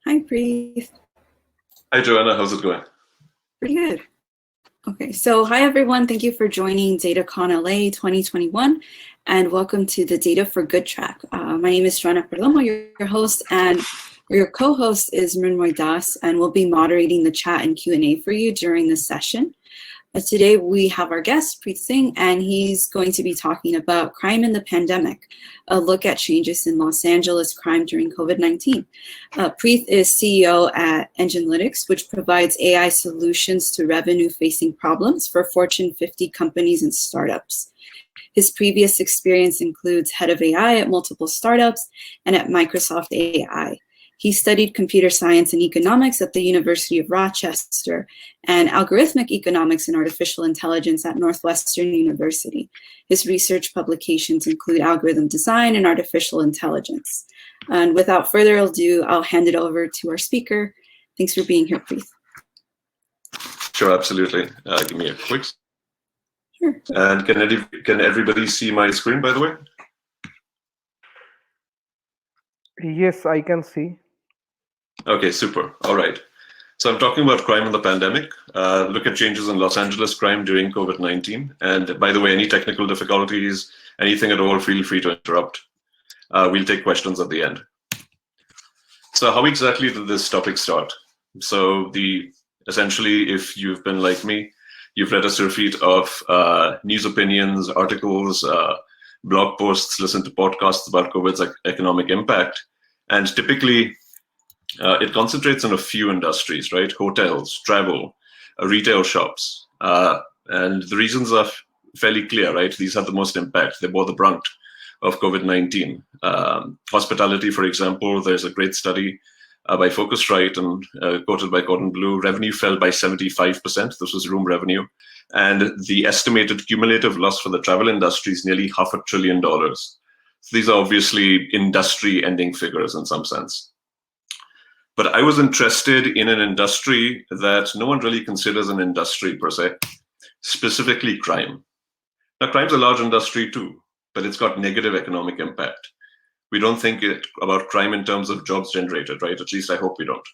Hi, Preet. Hi, Joanna. How's it going? Pretty good. Okay, so hi, everyone. Thank you for joining DataCon LA 2021, and welcome to the Data for Good track. My name is Joanna Perlomo, your host, and your co-host is Mrinmoy Das, and we'll be moderating the chat and Q&A for you during this session. Today we have our guest, Preet Singh, and he's going to be talking about crime in the pandemic, a look at changes in Los Angeles crime during COVID-19. Preet is CEO at Enginelitix, which provides AI solutions to revenue-facing problems for Fortune 50 companies and startups. His previous experience includes head of AI at multiple startups and at Microsoft AI. He studied computer science and economics at the University of Rochester and algorithmic economics and artificial intelligence at Northwestern University. His research publications include algorithm design and artificial intelligence. And without further ado, I'll hand it over to our speaker. Thanks for being here, Preet. Sure, absolutely. Give me a quick. Sure. And can everybody see my screen, by the way? Yes, I can see. Okay, super. All right. So I'm talking about crime in the pandemic. Look at changes in Los Angeles crime during COVID-19. And by the way, any technical difficulties, anything at all, feel free to interrupt. We'll take questions at the end. So how exactly did this topic start? So essentially, if you've been like me, you've read a surfeit of news opinions, articles, blog posts, listened to podcasts about COVID's economic impact. And typically, it concentrates on a few industries, right? Hotels, travel, retail shops. And the reasons are fairly clear, right? These had the most impact. They bore the brunt of COVID-19. Hospitality, for example, there's a great study by Focusrite and quoted by Gordon Blue. Revenue fell by 75%. This was room revenue. And the estimated cumulative loss for the travel industry is nearly $500 billion. So these are obviously industry-ending figures in some sense. But I was interested in an industry that no one really considers an industry per se, specifically crime. Now, crime's a large industry too, but it's got negative economic impact. We don't think about crime in terms of jobs generated, right? At least I hope we don't.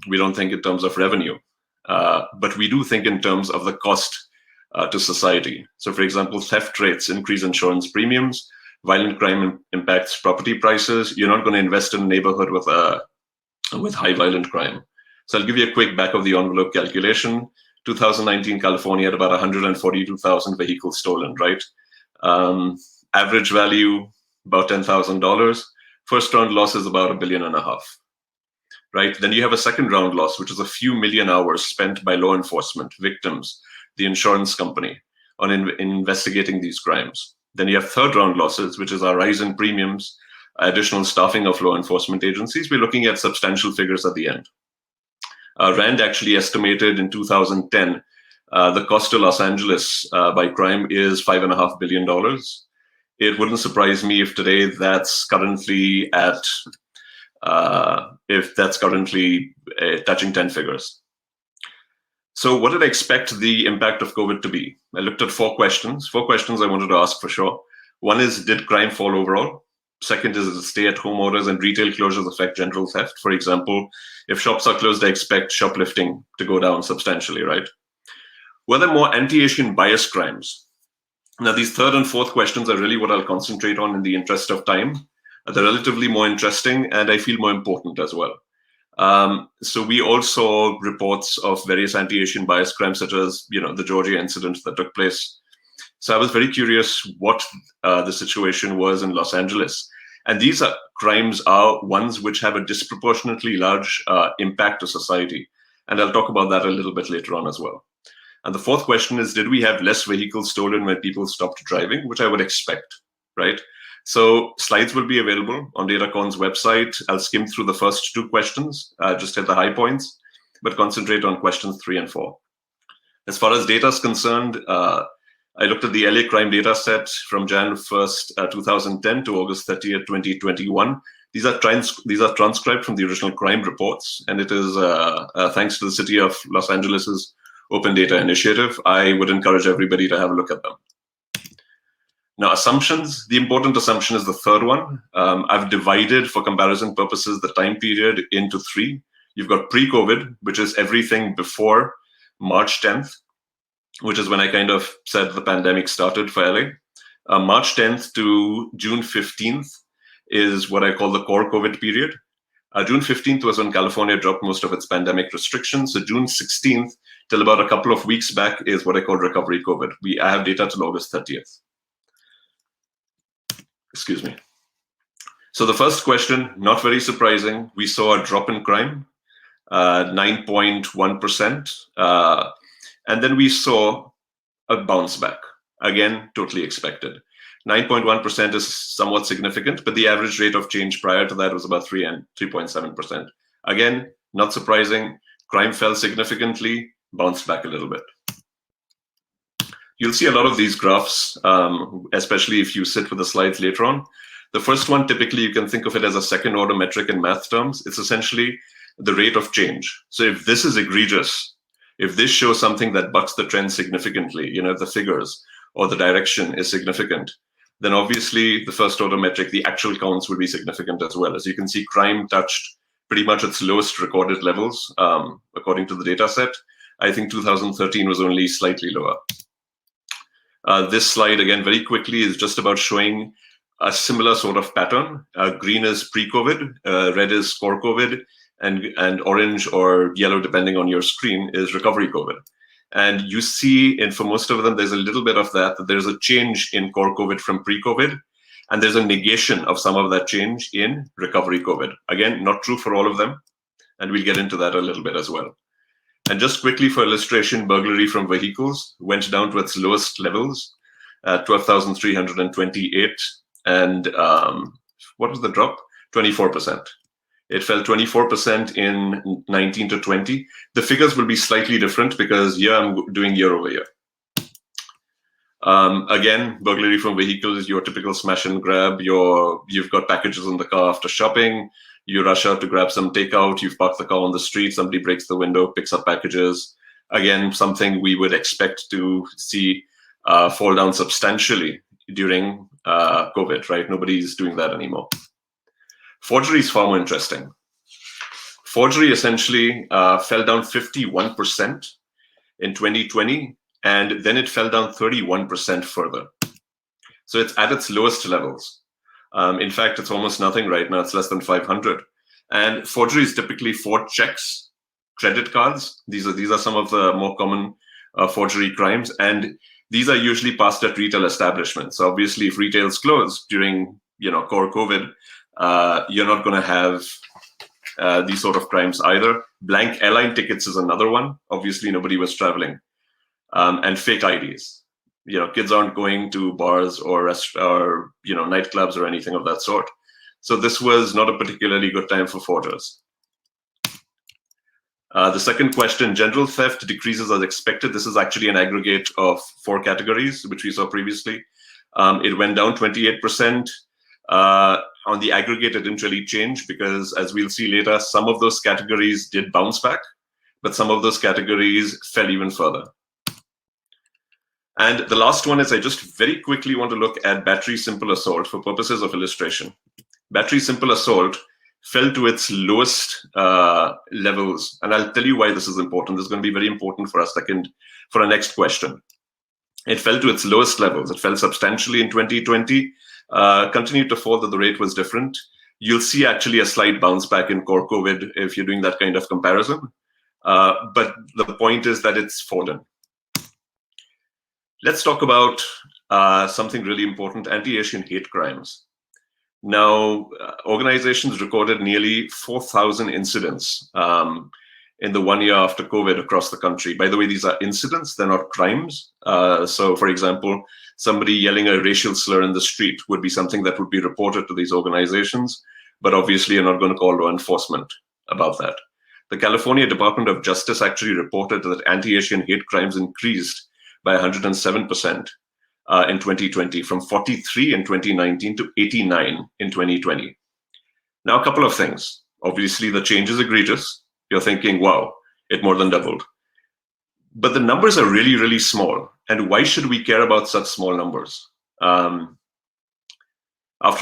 We don't think in terms of revenue, but we do think in terms of the cost to society. So for example, theft rates increase insurance premiums, violent crime impacts property prices. You're not going to invest in a neighborhood with high violent crime. So I'll give you a quick back of the envelope calculation. 2019, California had about 142,000 vehicles stolen, right? Average value, about $10,000. First round loss is about $1.5 billion, right? Then you have a second round loss, which is a few million hours spent by law enforcement, victims, the insurance company on investigating these crimes. Then you have third round losses, which is our rise in premiums, additional staffing of law enforcement agencies. We're looking at substantial figures at the end. Rand actually estimated in 2010, the cost to Los Angeles by crime is $5.5 billion. It wouldn't surprise me if today that's currently at, touching 10 figures. So what did I expect the impact of COVID to be? I looked at four questions I wanted to ask for sure. One is, did crime fall overall? Second is, stay-at-home orders and retail closures affect general theft? For example, if shops are closed, I expect shoplifting to go down substantially, right? Were there more anti-Asian bias crimes? Now, these third and fourth questions are really what I'll concentrate on in the interest of time. They're relatively more interesting, and I feel more important as well. So we also saw reports of various anti-Asian bias crimes, such as the Georgia incident that took place. So I was very curious what the situation was in Los Angeles. And these crimes are ones which have a disproportionately large impact to society. And I'll talk about that a little bit later on as well. And the fourth question is, did we have less vehicles stolen when people stopped driving, which I would expect, right? So slides will be available on DataCon's website. I'll skim through the first two questions, just hit the high points, but concentrate on questions 3 and 4. As far as data is concerned, I looked at the LA crime data set from Jan 1st, 2010 to August 30th, 2021. These are transcribed from the original crime reports, and it is thanks to the City of Los Angeles's Open Data Initiative. I would encourage everybody to have a look at them. Now, assumptions, the important assumption is the third one. I've divided, for comparison purposes, the time period into three. You've got pre-COVID, which is everything before March 10th, which is when I kind of said the pandemic started for LA. March 10th to June 15th is what I call the core COVID period. June 15th was when California dropped most of its pandemic restrictions. So June 16th till about a couple of weeks back is what I call recovery COVID. I have data till August 30th. Excuse me. So the first question, not very surprising. We saw a drop in crime, 9.1%. And then we saw a bounce back. Again, totally expected. 9.1% is somewhat significant, but the average rate of change prior to that was about 3.7%. Again, not surprising. Crime fell significantly, bounced back a little bit. You'll see a lot of these graphs, especially if you sit with the slides later on. The first one, typically, you can think of it as a second order metric in math terms. It's essentially the rate of change. So if this is egregious, if this shows something that bucks the trend significantly, if the figures or the direction is significant, then obviously the first order metric, the actual counts would be significant as well. As you can see, crime touched pretty much its lowest recorded levels, according to the data set. I think 2013 was only slightly lower. This slide, again, very quickly, is just about showing a similar sort of pattern. Green is pre-COVID, red is core COVID, and orange or yellow, depending on your screen, is recovery COVID. And you see, for most of them, there's a little bit of that there's a change in core COVID from pre-COVID, and there's a negation of some of that change in recovery COVID. Again, not true for all of them, and we'll get into that a little bit as well. And just quickly for illustration, burglary from vehicles went down to its lowest levels, 12,328. And what was the drop? 24%. It fell 24% in 19 to 20. The figures will be slightly different because here I'm doing year over year. Again, burglary from vehicles is your typical smash and grab. You've got packages in the car after shopping. You rush out to grab some takeout. You've parked the car on the street. Somebody breaks the window, picks up packages. Again, something we would expect to see fall down substantially during COVID, right? Nobody's doing that anymore. Forgery is far more interesting. Forgery essentially fell down 51% in 2020, and then it fell down 31% further. So it's at its lowest levels. In fact, it's almost nothing right now. It's less than 500. And forgery is typically for checks, credit cards. These are some of the more common forgery crimes. And these are usually passed at retail establishments. So obviously, if retail's closed during core COVID, you're not going to have these sort of crimes either. Blank airline tickets is another one. Obviously, nobody was traveling. And fake IDs. Kids aren't going to bars or nightclubs or anything of that sort. So this was not a particularly good time for forgers. The second question, general theft decreases as expected. This is actually an aggregate of 4 categories, which we saw previously. It went down 28%. On the aggregate, it didn't really change because, as we'll see later, some of those categories did bounce back, but some of those categories fell even further. And the last one is I just very quickly want to look at battery simple assault for purposes of illustration. Battery simple assault fell to its lowest levels. And I'll tell you why this is important. This is going to be very important for our next question. It fell to its lowest levels. It fell substantially in 2020, continued to fall, though the rate was different. You'll see actually a slight bounce back in core COVID if you're doing that kind of comparison. But the point is that it's fallen. Let's talk about something really important, anti-Asian hate crimes. Now, organizations recorded nearly 4,000 incidents in the 1 year after COVID across the country. By the way, these are incidents, they're not crimes. So, for example, somebody yelling a racial slur in the street would be something that would be reported to these organizations, but obviously you're not going to call law enforcement about that. The California Department of Justice actually reported that anti-Asian hate crimes increased by 107% in 2020, from 43 in 2019 to 89 in 2020. Now, a couple of things. Obviously, the change is egregious. You're thinking, wow, it more than doubled. But the numbers are really, really small. And why should we care about such small numbers? After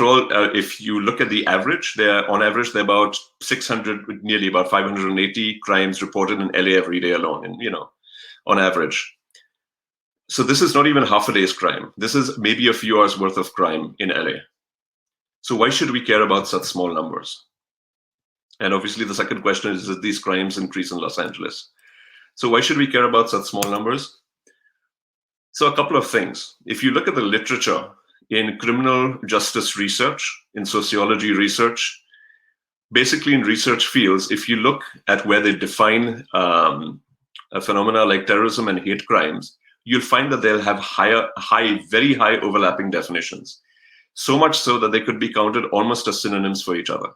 all, if you look at the average, on average, there are about 600, nearly about 580 crimes reported in LA every day alone, and on average. So this is not even half a day's crime. This is maybe a few hours worth of crime in LA. So why should we care about such small numbers? And obviously the second question is, did these crimes increase in Los Angeles? So why should we care about such small numbers? So a couple of things. If you look at the literature in criminal justice research, in sociology research, basically in research fields, if you look at where they define a phenomena like terrorism and hate crimes, you'll find that they'll have very high overlapping definitions. So much so that they could be counted almost as synonyms for each other.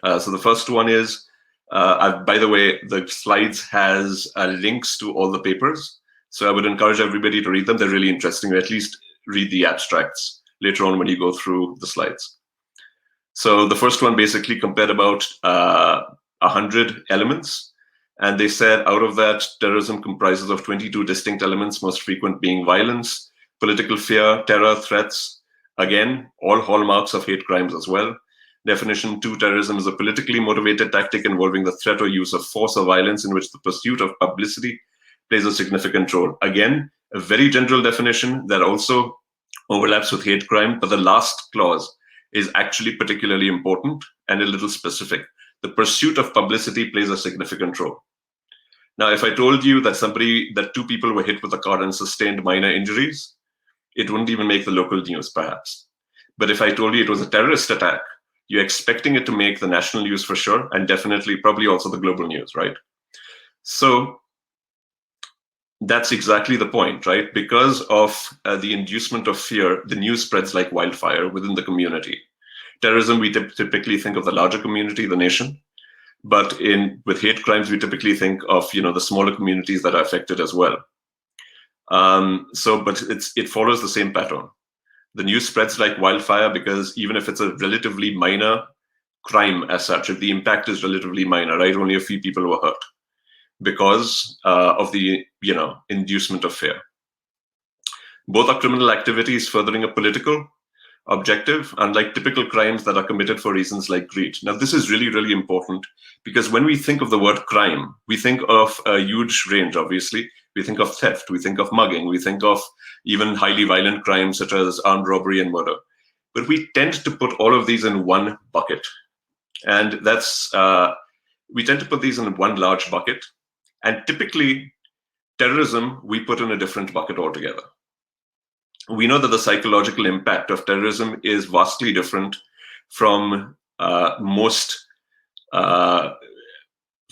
So the first one is, by the way, the slides has links to all the papers. So I would encourage everybody to read them. They're really interesting, or at least read the abstracts later on when you go through the slides. So the first one basically compared about 100 elements. And they said out of that, terrorism comprises of 22 distinct elements, most frequent being violence, political fear, terror, threats. Again, all hallmarks of hate crimes as well. Definition 2, terrorism is a politically motivated tactic involving the threat or use of force or violence in which the pursuit of publicity plays a significant role. Again, a very general definition that also overlaps with hate crime, but the last clause is actually particularly important and a little specific. The pursuit of publicity plays a significant role. Now, if I told you that two people were hit with a car and sustained minor injuries, it wouldn't even make the local news, perhaps. But if I told you it was a terrorist attack, you're expecting it to make the national news for sure, and definitely, probably also the global news, right? So that's exactly the point, right? Because of the inducement of fear, the news spreads like wildfire within the community. Terrorism, we typically think of the larger community, the nation. But with hate crimes, we typically think of the smaller communities that are affected as well. But it follows the same pattern. The news spreads like wildfire because even if it's a relatively minor crime as such, if the impact is relatively minor, right, only a few people were hurt because of the inducement of fear. Both are criminal activities furthering a political objective, unlike typical crimes that are committed for reasons like greed. Now, this is really, really important because when we think of the word crime, we think of a huge range, obviously. We think of theft, we think of mugging, we think of even highly violent crimes such as armed robbery and murder. But we tend to put all of these in one bucket. And we tend to put these in one large bucket. And typically, terrorism, we put in a different bucket altogether. We know that the psychological impact of terrorism is vastly different from most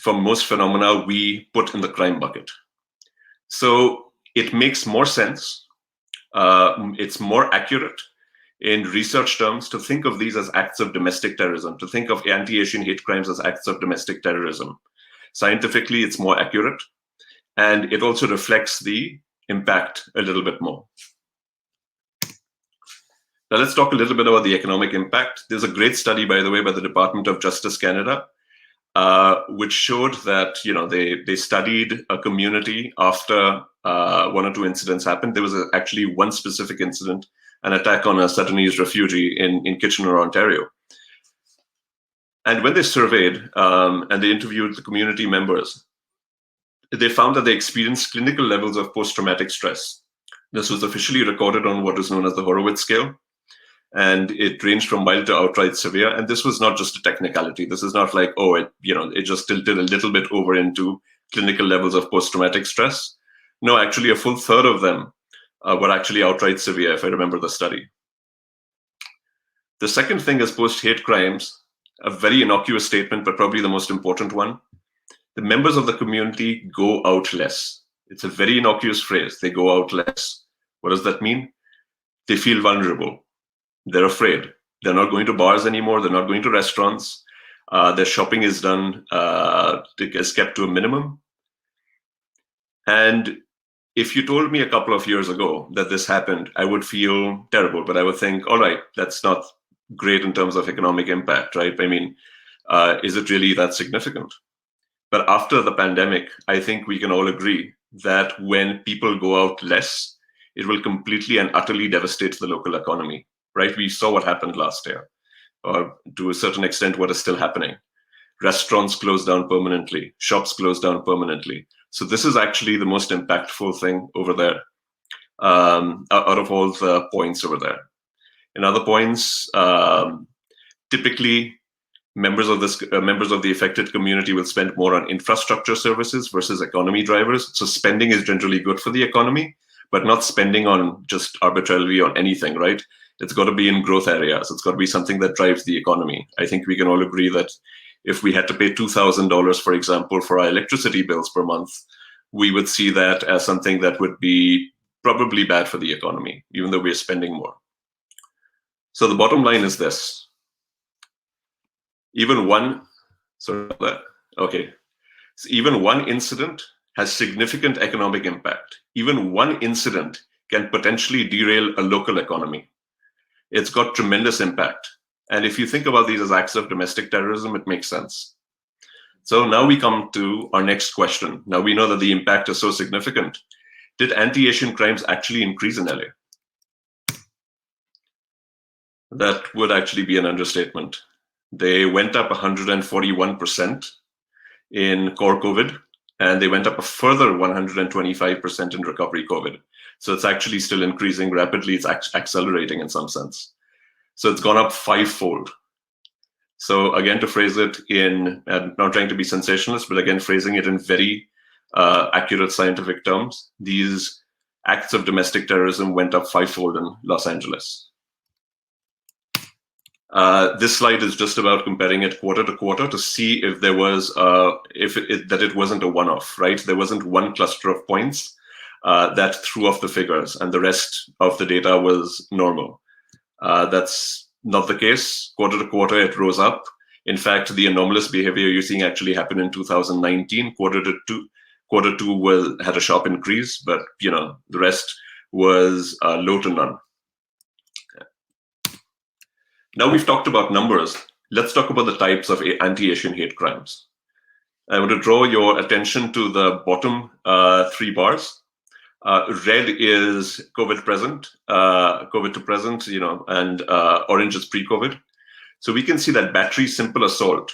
phenomena we put in the crime bucket. So it makes more sense. It's more accurate in research terms to think of these as acts of domestic terrorism, to think of anti-Asian hate crimes as acts of domestic terrorism. Scientifically, it's more accurate, and it also reflects the impact a little bit more. Now let's talk a little bit about the economic impact. There's a great study, by the way, by the Department of Justice Canada, which showed that they studied a community after one or two incidents happened. There was actually one specific incident, an attack on a Sudanese refugee in Kitchener, Ontario. And when they surveyed and they interviewed the community members, they found that they experienced clinical levels of post-traumatic stress. This was officially recorded on what is known as the Horowitz scale. And it ranged from mild to outright severe. And this was not just a technicality. This is not like, oh, it just tilted a little bit over into clinical levels of post-traumatic stress. No, actually a full third of them were actually outright severe, if I remember the study. The second thing is post-hate crimes, a very innocuous statement, but probably the most important one. The members of the community go out less. It's a very innocuous phrase. They go out less. What does that mean? They feel vulnerable. They're afraid. They're not going to bars anymore. They're not going to restaurants. Their shopping is done, is kept to a minimum. And if you told me a couple of years ago that this happened, I would feel terrible, but I would think, all right, that's not great in terms of economic impact, right? I mean, is it really that significant? But after the pandemic, I think we can all agree that when people go out less, it will completely and utterly devastate the local economy, right? We saw what happened last year, or to a certain extent, what is still happening. Restaurants closed down permanently, shops closed down permanently. So this is actually the most impactful thing over there, out of all the points over there. In other points, typically members of the affected community will spend more on infrastructure services versus economy drivers. So spending is generally good for the economy, but not spending on just arbitrarily on anything, right? It's got to be in growth areas. It's got to be something that drives the economy. I think we can all agree that if we had to pay $2,000, for example, for our electricity bills per month, we would see that as something that would be probably bad for the economy, even though we're spending more. So the bottom line is this. Even one incident has significant economic impact. Even one incident can potentially derail a local economy. It's got tremendous impact. And if you think about these as acts of domestic terrorism, it makes sense. So now we come to our next question. Now we know that the impact is so significant. Did anti-Asian crimes actually increase in LA? That would actually be an understatement. They went up 141% in core COVID, and they went up a further 125% in recovery COVID. So it's actually still increasing rapidly. It's accelerating in some sense. So it's gone up 5-fold. So again, to phrase it in, I'm not trying to be sensationalist, but again, phrasing it in very accurate scientific terms, these acts of domestic terrorism went up 5-fold in Los Angeles. This slide is just about comparing it quarter to quarter to see if there was, that it wasn't a one-off, right? There wasn't one cluster of points that threw off the figures and the rest of the data was normal. That's not the case. Quarter to quarter, it rose up. In fact, the anomalous behavior you're seeing actually happened in 2019. Quarter two had a sharp increase, but the rest was low to none. Now we've talked about numbers. Let's talk about the types of anti-Asian hate crimes. I want to draw your attention to the bottom 3 bars. Red is COVID to present, and orange is pre-COVID. So we can see that battery simple assault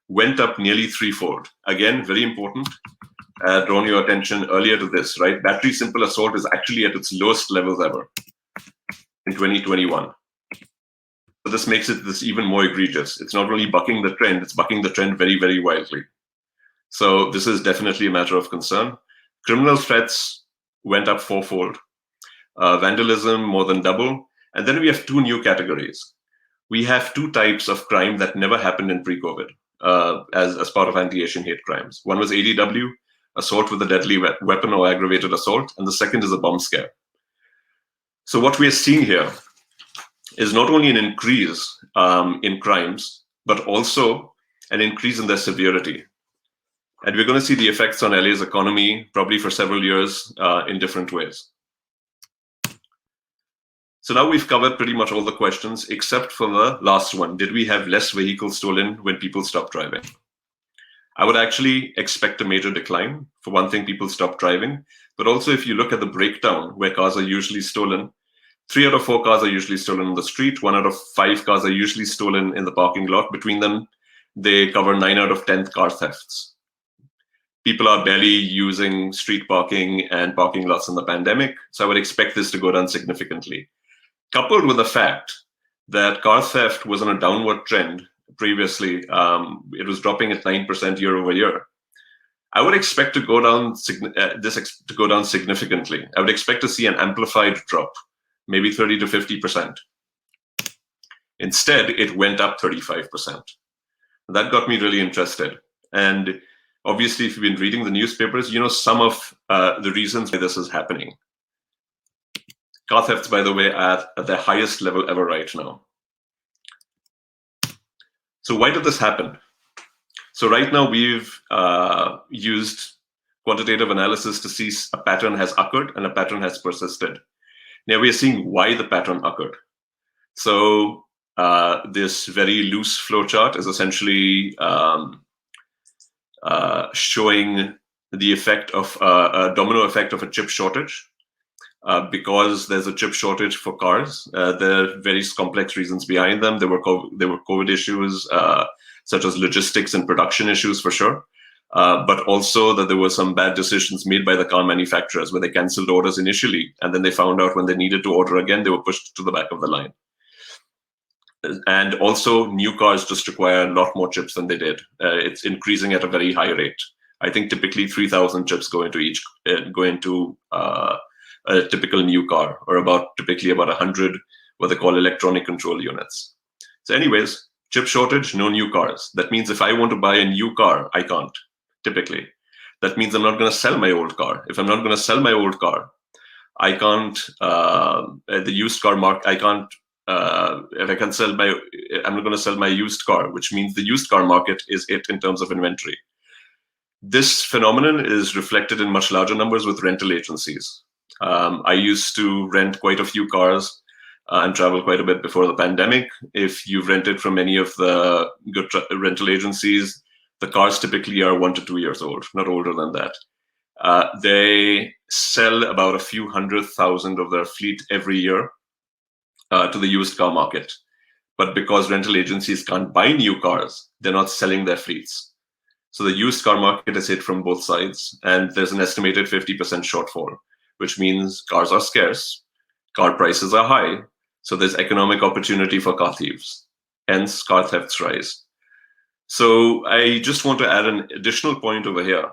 went up nearly 3-fold. Again, very important. Drawn your attention earlier to this, right? Battery simple assault is actually at its lowest levels ever in 2021. So this makes it even more egregious. It's not only bucking the trend, it's bucking the trend very, very wildly. So this is definitely a matter of concern. Criminal threats went up 4-fold. Vandalism more than double. And then we have 2 new categories. We have 2 types of crime that never happened in pre-COVID as part of anti-Asian hate crimes. One was ADW, assault with a deadly weapon or aggravated assault, and the second is a bomb scare. So what we are seeing here is not only an increase in crimes, but also an increase in their severity. And we're going to see the effects on LA's economy probably for several years in different ways. So now we've covered pretty much all the questions except for the last one. Did we have less vehicles stolen when people stopped driving? I would actually expect a major decline. For one thing, people stopped driving. But also if you look at the breakdown where cars are usually stolen, 3 out of 4 cars are usually stolen on the street. 1 out of 5 cars are usually stolen in the parking lot. Between them, they cover 9 out of 10 car thefts. People are barely using street parking and parking lots in the pandemic. So I would expect this to go down significantly. Coupled with the fact that car theft was on a downward trend previously, it was dropping at 9% year over year. I would expect to go down significantly. I would expect to see an amplified drop, maybe 30 to 50%. Instead, it went up 35%. That got me really interested. And obviously, if you've been reading the newspapers, you know some of the reasons why this is happening. Car thefts, by the way, are at their highest level ever right now. So why did this happen? So right now we've used quantitative analysis to see a pattern has occurred and a pattern has persisted. Now we are seeing why the pattern occurred. So this very loose flowchart is essentially showing the effect of a domino effect of a chip shortage. because there's a chip shortage for cars. There are various complex reasons behind them. There were COVID issues, such as logistics and production issues for sure. But also that there were some bad decisions made by the car manufacturers where they canceled orders initially, and then they found out when they needed to order again, they were pushed to the back of the line. And also, new cars just require a lot more chips than they did. It's increasing at a very high rate. I think typically 3,000 chips go into a typical new car, or typically about 100 what they call electronic control units. So anyways, chip shortage, no new cars. That means if I want to buy a new car, I can't, typically. That means I'm not going to sell my old car. If I'm not going to sell my old car, I can't, the used car market, I can't, if I can sell I'm not going to sell my used car, which means the used car market is it in terms of inventory. This phenomenon is reflected in much larger numbers with rental agencies. I used to rent quite a few cars and travel quite a bit before the pandemic. If you've rented from any of the good rental agencies, the cars typically are 1 to 2 years old, not older than that. They sell about a few 100,000 of their fleet every year to the used car market. But because rental agencies can't buy new cars, they're not selling their fleets. So the used car market is hit from both sides, and there's an estimated 50% shortfall, which means cars are scarce, car prices are high, so there's economic opportunity for car thieves. Hence, car thefts rise. So I just want to add an additional point over here.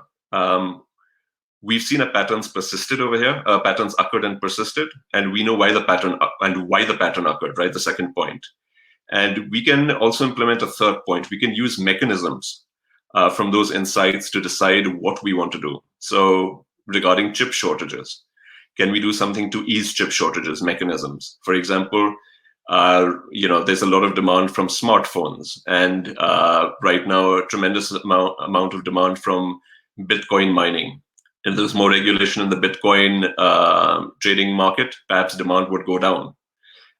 We've seen patterns persisted over here, patterns occurred and persisted, and we know why the pattern occurred, right? The second point. And we can also implement a third point. We can use mechanisms from those insights to decide what we want to do. So regarding chip shortages, can we do something to ease chip shortages mechanisms? For example, there's a lot of demand from smartphones, and right now a tremendous amount of demand from Bitcoin mining. If there's more regulation in the Bitcoin trading market, perhaps demand would go down,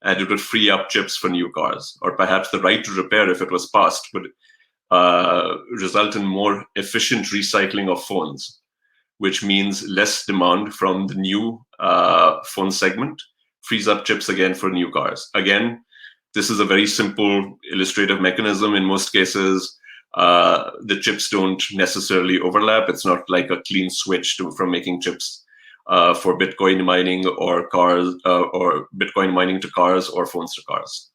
and it would free up chips for new cars. Or perhaps the right to repair, if it was passed, would result in more efficient recycling of phones, which means less demand from the new phone segment, frees up chips again for new cars. Again, this is a very simple illustrative mechanism. In most cases, the chips don't necessarily overlap. It's not like a clean switch from making chips for Bitcoin mining or cars, or Bitcoin mining to cars or phones to cars.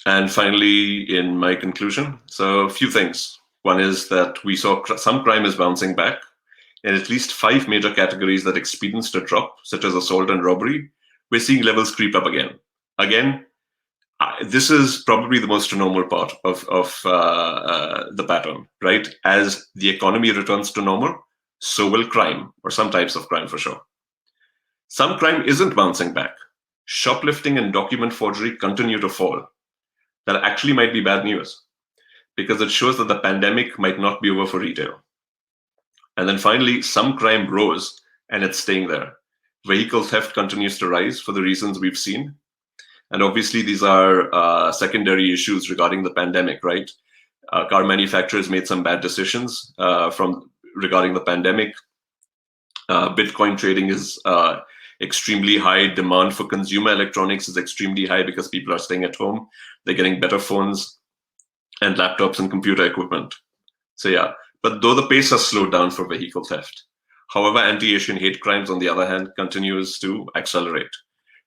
And finally, in my conclusion, so a few things. One is that we saw some crime is bouncing back. In at least 5 major categories that experienced a drop, such as assault and robbery, we're seeing levels creep up again. Again, this is probably the most normal part of the pattern, right? As the economy returns to normal, so will crime, or some types of crime for sure. Some crime isn't bouncing back. Shoplifting and document forgery continue to fall. That actually might be bad news, because it shows that the pandemic might not be over for retail. And then finally, some crime rose and it's staying there. Vehicle theft continues to rise for the reasons we've seen. And obviously, these are secondary issues regarding the pandemic, right? Car manufacturers made some bad decisions regarding the pandemic. Bitcoin trading is extremely high. Demand for consumer electronics is extremely high because people are staying at home. They're getting better phones and laptops and computer equipment. So yeah, but though the pace has slowed down for vehicle theft. However, anti-Asian hate crimes, on the other hand, continues to accelerate,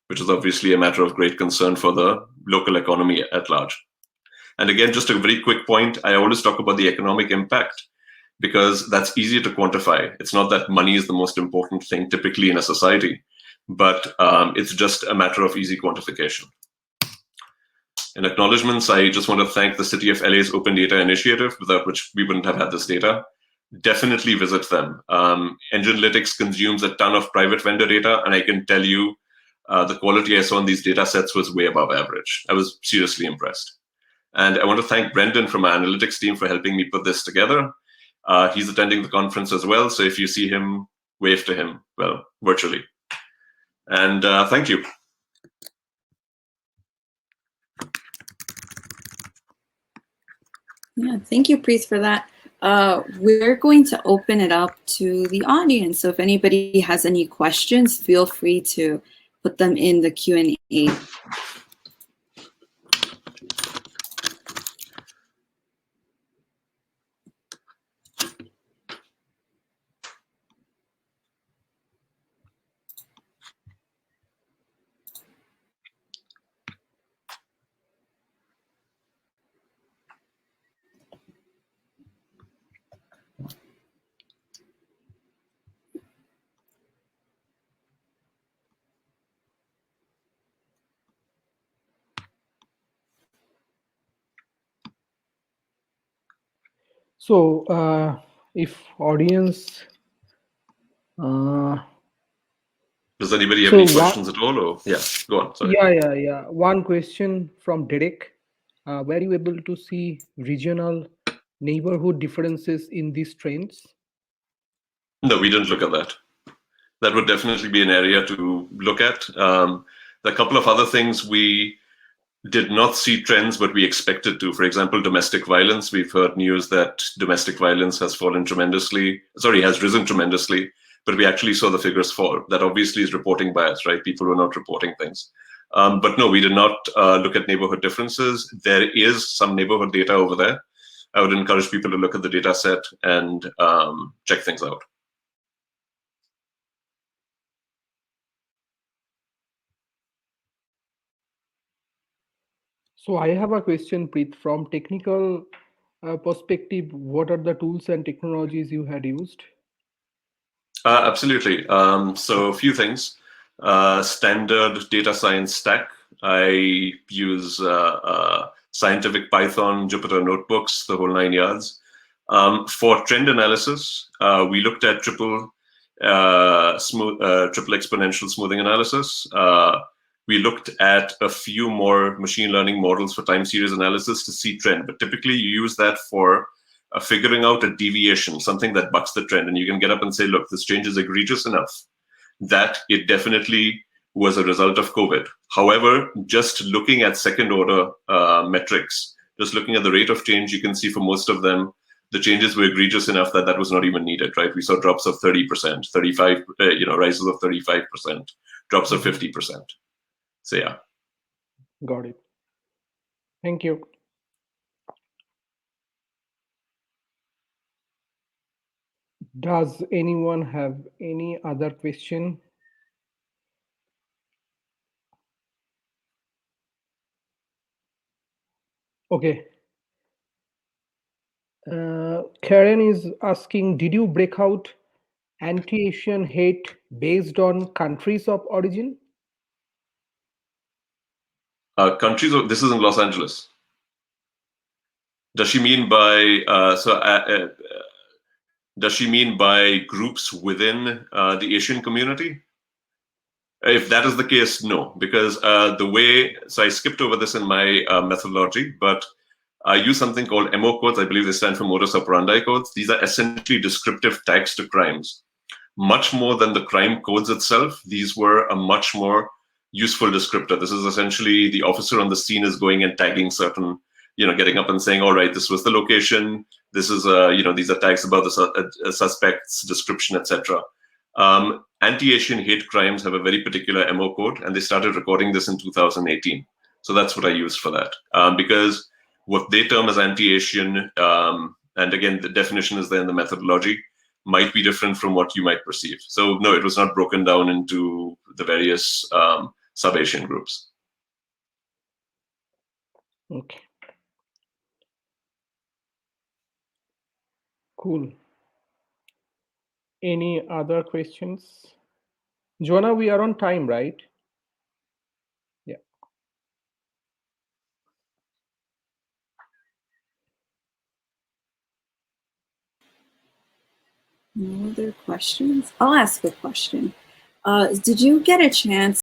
which is obviously a matter of great concern for the local economy at large. And again, just a very quick point, I always talk about the economic impact because that's easier to quantify. It's not that money is the most important thing typically in a society, but it's just a matter of easy quantification. In acknowledgements, I just want to thank the City of LA's Open Data Initiative, without which we wouldn't have had this data. Definitely visit them. Enginelitix consumes a ton of private vendor data, and I can tell you the quality I saw in these data sets was way above average. I was seriously impressed. And I want to thank Brendan from our analytics team for helping me put this together. He's attending the conference as well, so if you see him, wave to him, well, virtually. And thank you. Yeah, thank you, Preet, for that. we're going to open it up to the audience. So if anybody has any questions, feel free to put them in the Q&A. So, if audience, Does anybody have so any questions at all? Or yeah, go on. Sorry. yeah. One question from Derek. Were you able to see regional neighborhood differences in these trends? No, we didn't look at that. That would definitely be an area to look at. A couple of other things we did not see trends, but we expected to. For example, domestic violence. We've heard news that domestic violence has fallen tremendously. Sorry, has risen tremendously, but we actually saw the figures fall. That obviously is reporting bias, right? People were not reporting things. But no, we did not look at neighborhood differences. There is some neighborhood data over there. I would encourage people to look at the data set and check things out. So I have a question, Preet. From technical perspective, what are the tools and technologies you had used? Absolutely. So a few things. Standard data science stack. I use Scientific Python, Jupyter Notebooks, the whole 9 yards. For trend analysis, we looked at triple exponential smoothing analysis. We looked at a few more machine learning models for time series analysis to see trend, but typically you use that for figuring out a deviation, something that bucks the trend, and you can get up and say, look, this change is egregious enough that it definitely was a result of COVID. However, just looking at second order metrics, just looking at the rate of change, you can see for most of them, the changes were egregious enough that that was not even needed, right? We saw drops of 30%, 35, rises of 35%, drops of 50%. So yeah. Got it. Thank you. Does anyone have any other question? Okay. Karen is asking, did you break out anti-Asian hate based on countries of origin? Countries, this is in Los Angeles. Does she mean by, does she mean by groups within the Asian community? If that is the case, no, because the way, so I skipped over this in my methodology, but I use something called MO codes. I believe they stand for modus operandi codes. These are essentially descriptive tags to crimes. Much more than the crime codes itself, these were a much more useful descriptor. This is essentially the officer on the scene is going and tagging certain, getting up and saying, all right, this was the location. This is, these are tags about the suspect's description, etc. Anti-Asian hate crimes have a very particular MO code, and they started recording this in 2018. So that's what I used for that. Because what they term as anti-Asian, and again, the definition is there in the methodology, might be different from what you might perceive. So no, it was not broken down into the various sub-Asian groups. Okay. Cool. Any other questions? Joanna, we are on time, right? Yeah. No other questions? I'll ask a question. Did you get a chance